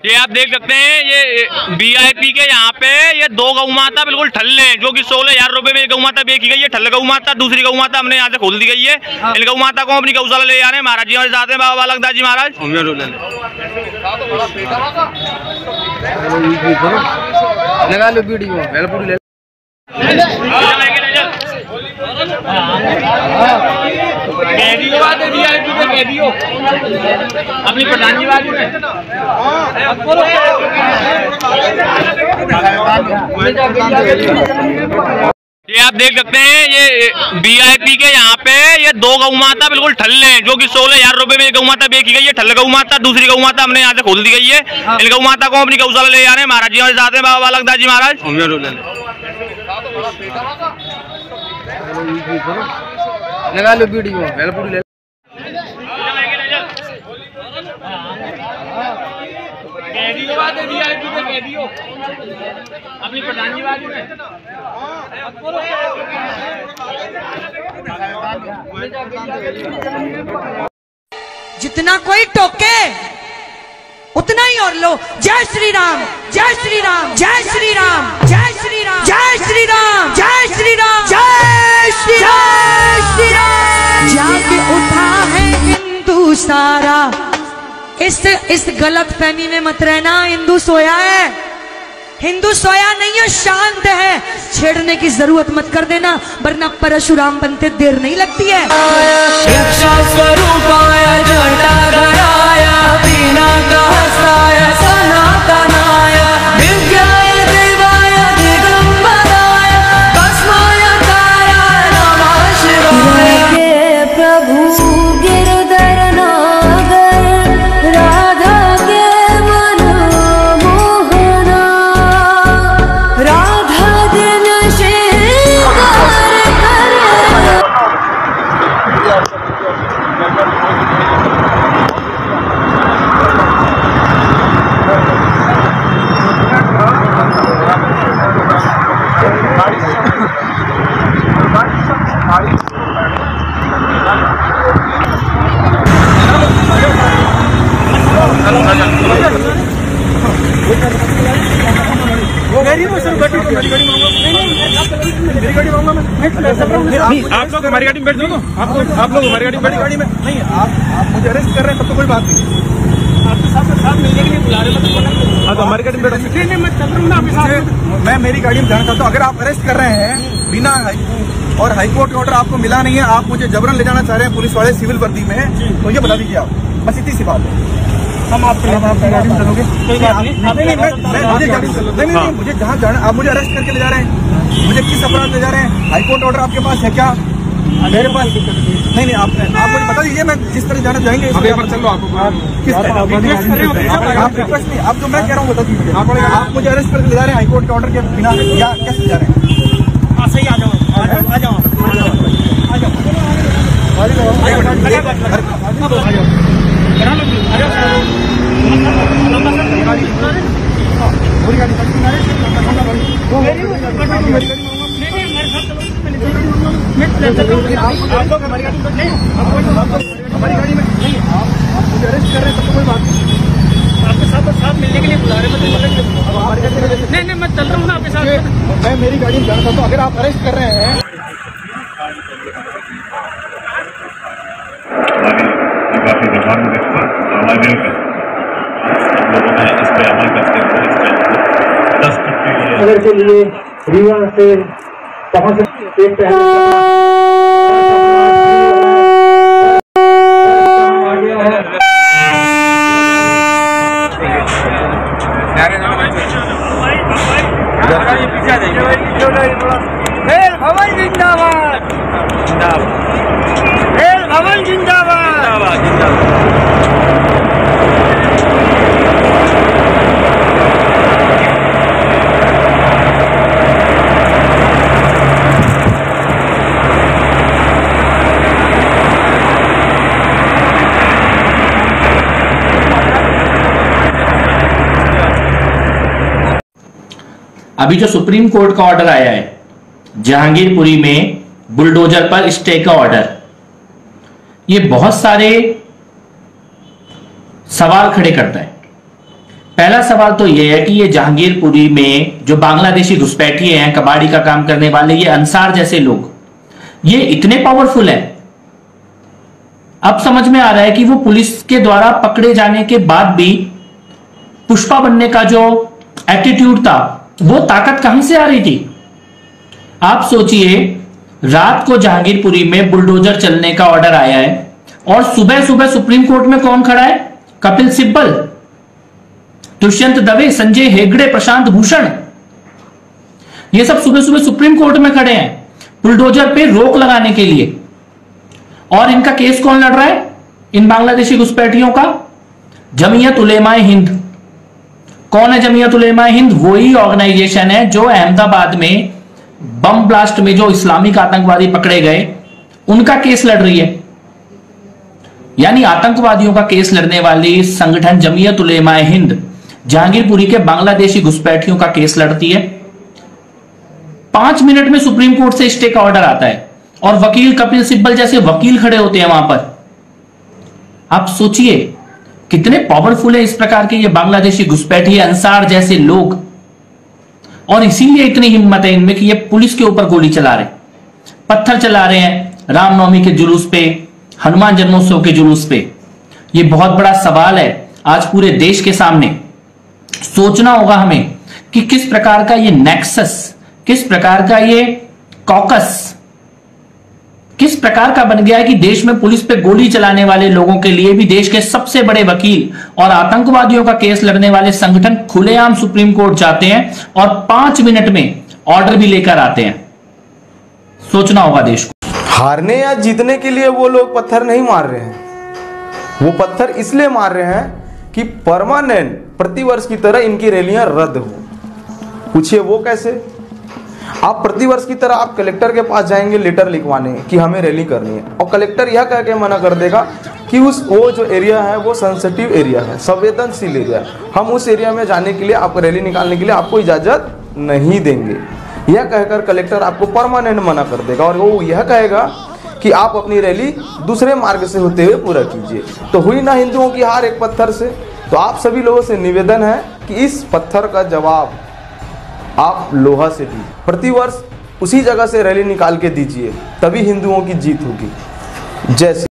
ये आप देख सकते हैं, ये वीआईपी के यहाँ पे ये दो गौ माता बिल्कुल ठल्ले हैं, जो कि 16,000 रुपए में गौ माता बेची गई है। ठल्ल गौ माता, दूसरी गौ माता हमने यहाँ से खोल दी गई है। इन गौ माता को अपनी गौशाला ले जा रहे हैं। महाराज जी हमारे साथ हैं, बाबा बालकदास जी महाराज। लगा लो वीडियो अपनी प्रधान जी वाली में ये आप देख सकते हैं, ये वीआईपी के यहाँ पे ये दो गौ माता बिल्कुल ठल्ले हैं, जो कि 16,000 रुपए में गौ माता बेची गई है। ठल्ल गौ माता, दूसरी गौ माता हमने यहाँ से खोल दी गई है। इन गौ माता को अपनी गौशाला ले जा रहे हैं। महाराज जी हमारे साथ हैं, बाबा बालकदास जी महाराज। लगा लो वीडियो अपनी प्रधान जी वाली में जितना कोई टोके उतना ही और लो। जय श्री राम, जय श्री राम, जय श्री राम, जय श्री राम, जय श्री राम, जय श्री राम, जय श्री राम। जाग उठा है हिंदू सारा, इस गलत फहमी में मत रहना। हिंदू सोया है, हिंदू सोया नहीं है, शांत है। छेड़ने की जरूरत मत कर देना, वरना परशुराम बनते देर नहीं लगती है। रक्षा स्वरूप आया, जटा गणाया, बिना कहसाया, सनातनाय, विद्याय देवाय, दिगंबराय, तस्माय ताराय नमः शिवाय। के प्रभु गिरधर नागर, राधा के मन मोहना, राधा दिन श्रृंगार करे। आप लोग हमारी गाड़ी में बैठ जाओ। आप लोग हमारी गाड़ी में बैठ, गाड़ी में नहीं। आप मुझे अरेस्ट कर रहे हैं तब तो कोई बात नहीं। आपके साथ मिलने के लिए बुला रहे हैं। हाँ तो हमारी गाड़ी में बैठो। मैं चल रहा हूँ ना आपके साथ। मैं मेरी गाड़ी में जाना चाहता हूँ। अगर आप अरेस्ट कर रहे हैं बिना और हाईकोर्ट का ऑर्डर आपको मिला नहीं है, आप मुझे जबरन ले जाना चाह रहे हैं पुलिस वाले सिविल वर्दी में, तो ये बता दीजिए आप। बस इतनी सी बात है। हम आपकी गाड़ी में चलोगे? नहीं, मुझे जहाँ जाना, आप मुझे अरेस्ट करके ले जा रहे हैं। मुझे किस अपराध ले जा रहे हैं? हाईकोर्ट ऑर्डर आपके पास है क्या? मेरे पास नहीं। आप मुझे बता दीजिए, मैं जिस तरह जाना चाहेंगे चलो। आप रिक्वेस्ट नहीं, आप जो मैं कह रहा हूँ बता दीजिए। आप मुझे अरेस्ट करके ले जा रहे हैं हाईकोर्ट के ऑर्डर के बिना, या कैसे जा रहे हैं? सही आ जाओ। हमारी गाड़ी में नहीं। आप मुझे अरेस्ट कर रहे हैं तब तो कोई बात नहीं। आपके साथ मिलने के लिए बुला रहे हैं। नहीं, मैं चल रहा हूँ ना आपके साथ। मैं मेरी गाड़ी में जाना चाहता हूँ। अगर आप अरेस्ट कर रहे हैं, के लिए रीवा से कहाँ से खेल भवन जिंदाबाद, खेल भवन जिंदाबाद, अभी जो सुप्रीम कोर्ट का ऑर्डर आया है जहांगीरपुरी में बुलडोजर पर स्टे का ऑर्डर, ये बहुत सारे सवाल खड़े करता है। पहला सवाल तो यह है कि ये जहांगीरपुरी में जो बांग्लादेशी घुसपैठिए हैं, कबाड़ी का काम करने वाले, ये अंसार जैसे लोग, ये इतने पावरफुल हैं। अब समझ में आ रहा है कि वो पुलिस के द्वारा पकड़े जाने के बाद भी पुष्पा बनने का जो एटीट्यूड था, वो ताकत कहां से आ रही थी। आप सोचिए, रात को जहांगीरपुरी में बुलडोजर चलने का ऑर्डर आया है और सुबह सुबह सुप्रीम कोर्ट में कौन खड़ा है? कपिल सिब्बल, दुष्यंत दवे, संजय हेगड़े, प्रशांत भूषण, ये सब सुबह सुबह सुप्रीम कोर्ट में खड़े हैं बुलडोजर पे रोक लगाने के लिए। और इनका केस कौन लड़ रहा है? इन बांग्लादेशी घुसपैठियों का जमीयत उलेमाए हिंद। कौन है जमीयत उलेमाए हिंद? वही ऑर्गेनाइजेशन है जो अहमदाबाद में बम ब्लास्ट में जो इस्लामिक आतंकवादी पकड़े गए, उनका केस लड़ रही है। यानी आतंकवादियों का केस लड़ने वाली संगठन जमीयत उलेमाए हिंद जहांगीरपुरी के बांग्लादेशी घुसपैठियों का केस लड़ती है। 5 मिनट में सुप्रीम कोर्ट से स्टे का ऑर्डर आता है और वकील कपिल सिब्बल जैसे वकील खड़े होते हैं वहां पर। आप सोचिए कितने पावरफुल है इस प्रकार के ये बांग्लादेशी घुसपैठी अंसार जैसे लोग, और इसीलिए इतनी हिम्मत है इनमें कि ये पुलिस के ऊपर गोली चला रहे, पत्थर चला रहे हैं रामनवमी के जुलूस पे, हनुमान जन्मोत्सव के जुलूस पे। ये बहुत बड़ा सवाल है आज पूरे देश के सामने। सोचना होगा हमें कि किस प्रकार का ये नेक्सस, किस प्रकार का ये कॉकस किस प्रकार का बन गया है कि देश में पुलिस पे गोली चलाने वाले लोगों के लिए भी देश के सबसे बड़े वकील और आतंकवादियों का केस लड़ने वाले संगठन खुलेआम सुप्रीम कोर्ट जाते हैं और 5 मिनट में ऑर्डर भी लेकर आते हैं। सोचना होगा देश को। हारने या जीतने के लिए वो लोग पत्थर नहीं मार रहे हैं, वो पत्थर इसलिए मार रहे हैं कि परमानेंट प्रतिवर्ष की तरह इनकी रैलियां रद्द हो। पूछिए वो कैसे? आप प्रतिवर्ष की तरह आप कलेक्टर के पास जाएंगे लेटर लिखवाने कि हमें रैली करनी है, और कलेक्टर यह कह के मना कर देगा कि वो जो एरिया है वो सेंसिटिव एरिया है, संवेदनशील एरिया है, हम उस एरिया में जाने के लिए, आपको रैली निकालने के लिए आपको इजाजत नहीं देंगे। यह कहकर कलेक्टर आपको परमानेंट मना कर देगा और वो यह कहेगा कि आप अपनी रैली दूसरे मार्ग से होते हुए पूरा कीजिए। तो हुई ना हिंदुओं की हार एक पत्थर से। तो आप सभी लोगों से निवेदन है कि इस पत्थर का जवाब आप लोहा से दीजिए, प्रतिवर्ष उसी जगह से रैली निकाल के दीजिए, तभी हिंदुओं की जीत होगी। जय श्री